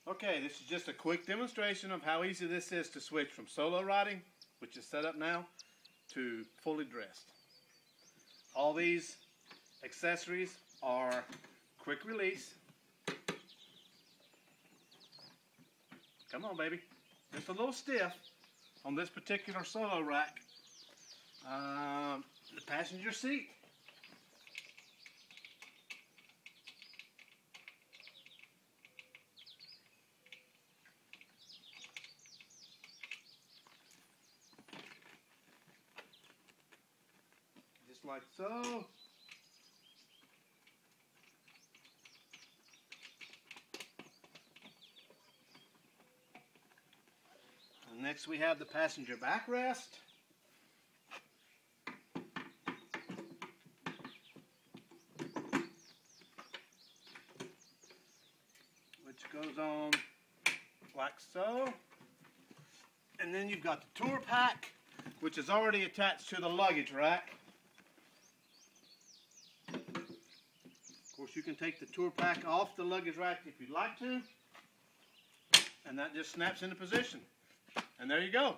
Okay, this is just a quick demonstration of how easy this is to switch from solo riding, which is set up now, to fully dressed. All these accessories are quick release. Come on, baby. Just a little stiff on this particular solo rack. The passenger seat. Just like so. And next we have the passenger backrest. Which goes on like so. And then you've got the tour pack, which is already attached to the luggage rack. Of course, you can take the tour pack off the luggage rack if you'd like to, and that just snaps into position. And there you go.